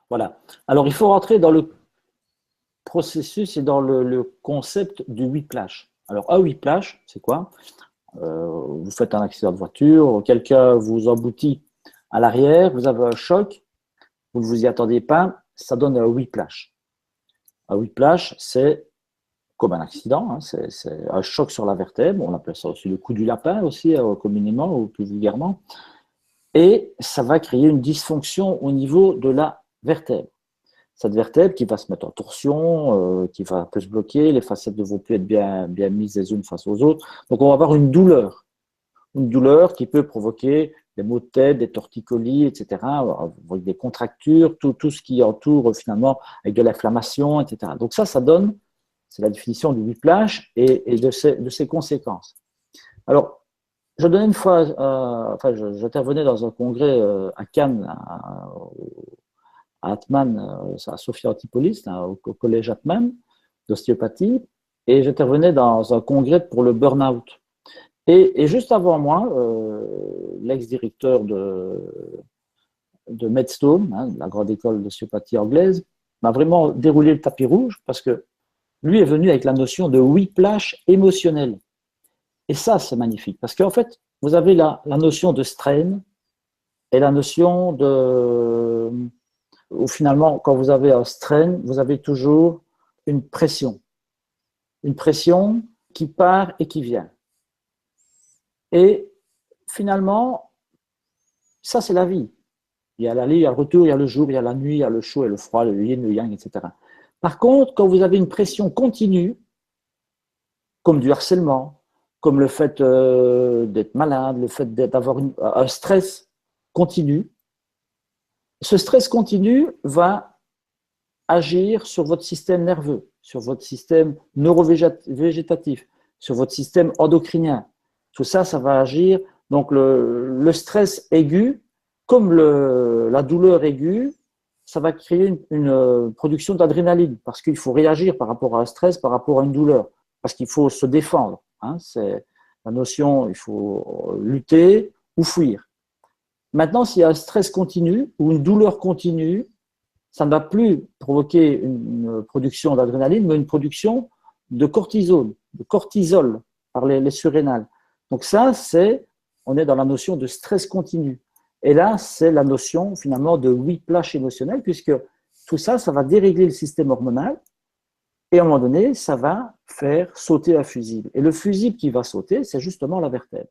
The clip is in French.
Voilà. Alors, il faut rentrer dans le processus et dans le concept du whiplash. Alors, un whiplash, c'est quoi? Vous faites un accident de voiture, quelqu'un vous emboutit à l'arrière, vous avez un choc, vous ne vous y attendez pas, ça donne un whiplash. Un whiplash, c'est comme un accident, hein, c'est un choc sur la vertèbre, on appelle ça aussi le coup du lapin, aussi communément ou plus vulgairement, et ça va créer une dysfonction au niveau de la vertèbre. Cette vertèbre qui va se mettre en torsion, qui va un peu se bloquer, les facettes ne vont plus être bien mises les unes face aux autres, donc on va avoir une douleur qui peut provoquer des maux de tête, des torticolis, etc., avec des contractures, tout ce qui entoure finalement avec de l'inflammation, etc. Donc ça donne, c'est la définition du whiplash et de ses conséquences. Alors, je donnais une fois, j'intervenais dans un congrès à Cannes, à Atman, à Sophia Antipolis, au collège Atman d'ostéopathie, et j'intervenais dans un congrès pour le burn-out. Et juste avant moi, l'ex-directeur de Medstone, hein, la grande école d'ostéopathie anglaise, m'a vraiment déroulé le tapis rouge parce que lui est venu avec la notion de whiplash émotionnel. Et ça, c'est magnifique parce qu'en fait, vous avez la notion de strain et la notion de… où finalement, quand vous avez un strain, vous avez toujours une pression qui part et qui vient. Et finalement, ça, c'est la vie. Il y a l'aller, il y a le retour, il y a le jour, il y a la nuit, il y a le chaud et le froid, le yin, le yang, etc. Par contre, quand vous avez une pression continue, comme du harcèlement, comme le fait d'être malade, le fait d'avoir un stress continu, ce stress continu va agir sur votre système nerveux, sur votre système neurovégétatif, sur votre système endocrinien. Tout ça, ça va agir. Donc, le stress aigu, comme la douleur aiguë, ça va créer une production d'adrénaline parce qu'il faut réagir par rapport à un stress, par rapport à une douleur, parce qu'il faut se défendre. Hein, c'est la notion, il faut lutter ou fuir. Maintenant, s'il y a un stress continu ou une douleur continue, ça ne va plus provoquer une production d'adrénaline, mais une production de cortisol par les surrénales. Donc ça, on est dans la notion de stress continu. Et là, c'est la notion finalement de whiplash émotionnel, puisque tout ça, ça va dérégler le système hormonal, et à un moment donné, ça va faire sauter un fusible. Et le fusible qui va sauter, c'est justement la vertèbre.